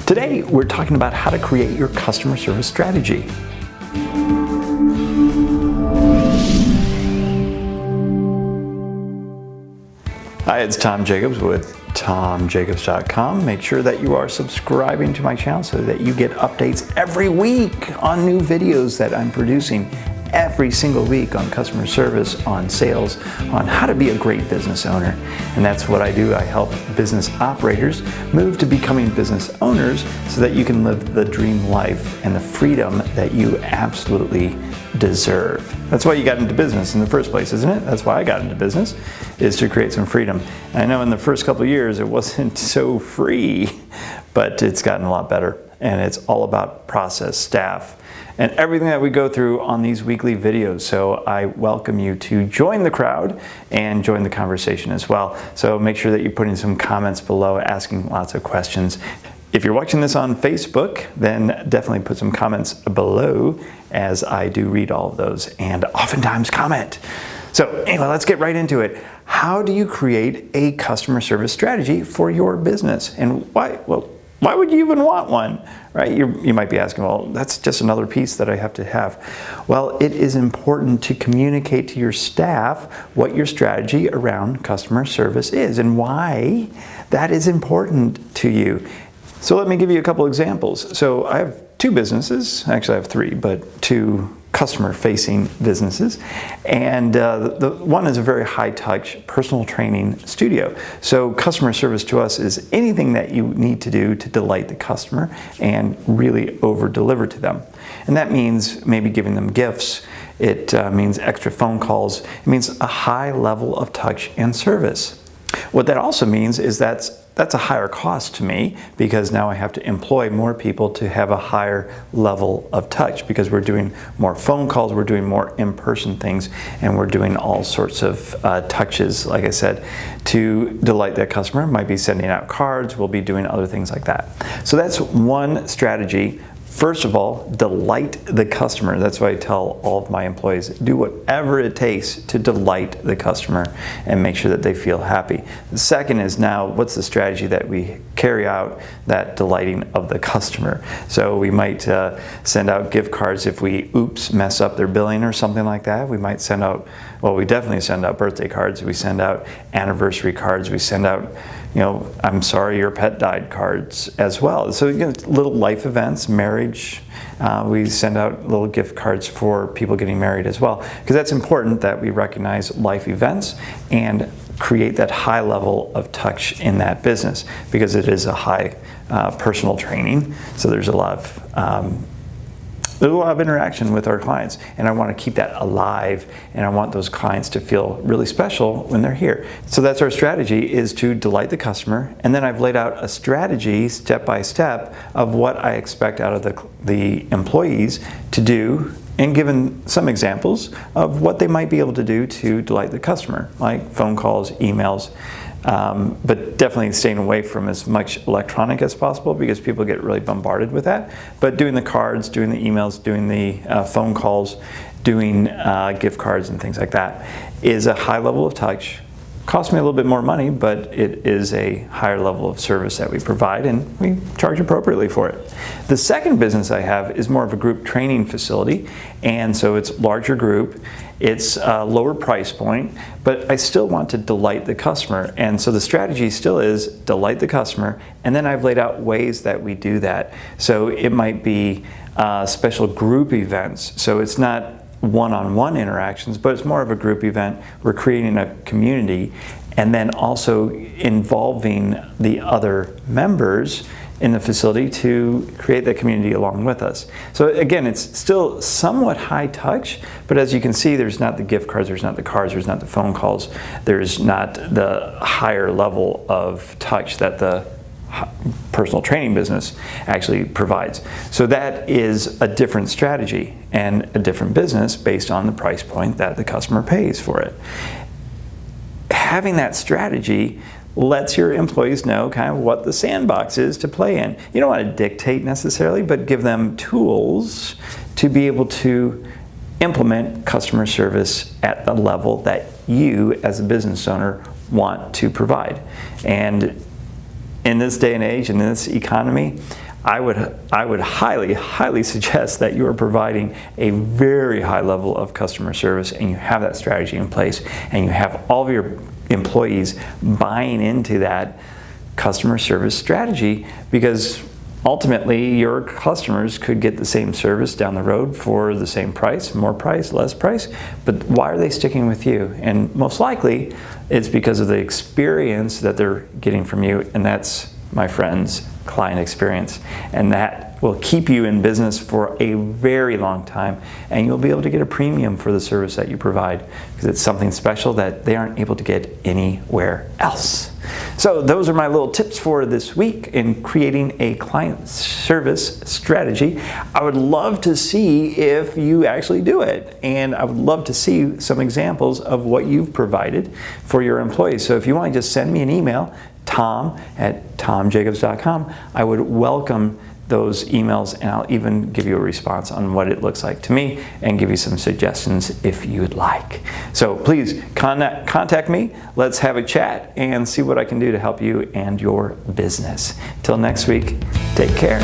Today, we're talking about how to create your customer service strategy. Hi, it's Tom Jackobs with TomJacobs.com. Make sure that you are subscribing to my channel so that you get updates every week on new videos that I'm producing every single week on customer service, on sales, on how to be a great business owner. And that's what I do. I help business operators move to becoming business owners so that you can live the dream life and the freedom that you absolutely deserve. That's why you got into business in the first place, isn't it? That's why I got into business, is to create some freedom. And I know in the first couple of years it wasn't so free, but it's gotten a lot better. And it's all about process, staff, and everything that we go through on these weekly videos. So I welcome you to join the crowd and join the conversation as well. So make sure that you put in some comments below, asking lots of questions. If you're watching this on Facebook, then definitely put some comments below, as I do read all of those and oftentimes comment. So anyway, let's get right into it. How do you create a customer service strategy for your business? And why? Well, why would you even want one, right? You might be asking, well, that's just another piece that I have to have. Well, it is important to communicate to your staff what your strategy around customer service is and why that is important to you. So let me give you a couple examples. So I have two businesses, actually I have three, but two customer-facing businesses, and the one is a very high-touch personal training studio. So customer service to us is anything that you need to do to delight the customer and really over-deliver to them. And that means maybe giving them gifts. It means extra phone calls. It means a high level of touch and service. What that also means is that's a higher cost to me, because now I have to employ more people to have a higher level of touch, because we're doing more phone calls, we're doing more in-person things, and we're doing all sorts of touches, like I said, to delight that customer. Might be sending out cards, we'll be doing other things like that. So that's one strategy. First of all, delight the customer. That's why I tell all of my employees, do whatever it takes to delight the customer and make sure that they feel happy. The second is, now what's the strategy that we carry out that delighting of the customer? So we might send out gift cards if we mess up their billing or something like that. We might send out, well, we definitely send out birthday cards. We send out anniversary cards. We send out, I'm sorry your pet died cards as well. So little life events, marriage, we send out little gift cards for people getting married as well, because that's important that we recognize life events and create that high level of touch in that business, because it is a high personal training. So there's a lot of interaction with our clients, and I want to keep that alive, and I want those clients to feel really special when they're here. So that's our strategy, is to delight the customer, and then I've laid out a strategy step by step of what I expect out of the employees to do, and given some examples of what they might be able to do to delight the customer, like phone calls, emails, but definitely staying away from as much electronic as possible, because people get really bombarded with that. But doing the cards, doing the emails, doing the phone calls, doing gift cards and things like that is a high level of touch. Costs me a little bit more money, but it is a higher level of service that we provide, and we charge appropriately for it. The second business I have is more of a group training facility, and so it's larger group. It's a lower price point, but I still want to delight the customer. And so the strategy still is delight the customer, and then I've laid out ways that we do that. So it might be special group events. So it's not one-on-one interactions, but it's more of a group event. We're creating a community, and then also involving the other members in the facility to create that community along with us. So again, it's still somewhat high touch, but as you can see, there's not the gift cards, there's not the cards, there's not the phone calls, there's not the higher level of touch that the personal training business actually provides. So that is a different strategy and a different business based on the price point that the customer pays for it. Having that strategy lets your employees know kind of what the sandbox is to play in. You don't want to dictate necessarily, but give them tools to be able to implement customer service at the level that you as a business owner want to provide. And in this day and age, in this economy, I would highly suggest that you are providing a very high level of customer service, and you have that strategy in place, and you have all of your employees buying into that customer service strategy, because ultimately your customers could get the same service down the road for the same price, more price, less price, but why are they sticking with you? And most likely it's because of the experience that they're getting from you, and that's, my friends, client experience. And that will keep you in business for a very long time, and you'll be able to get a premium for the service that you provide, because it's something special that they aren't able to get anywhere else. So those are my little tips for this week in creating a client service strategy. I would love to see if you actually do it, and I would love to see some examples of what you've provided for your employees. So if you want to just send me an email, tom@tomjacobs.com, I would welcome those emails, and I'll even give you a response on what it looks like to me and give you some suggestions if you would like. So please contact me. Let's have a chat and see what I can do to help you and your business. Till next week, take care.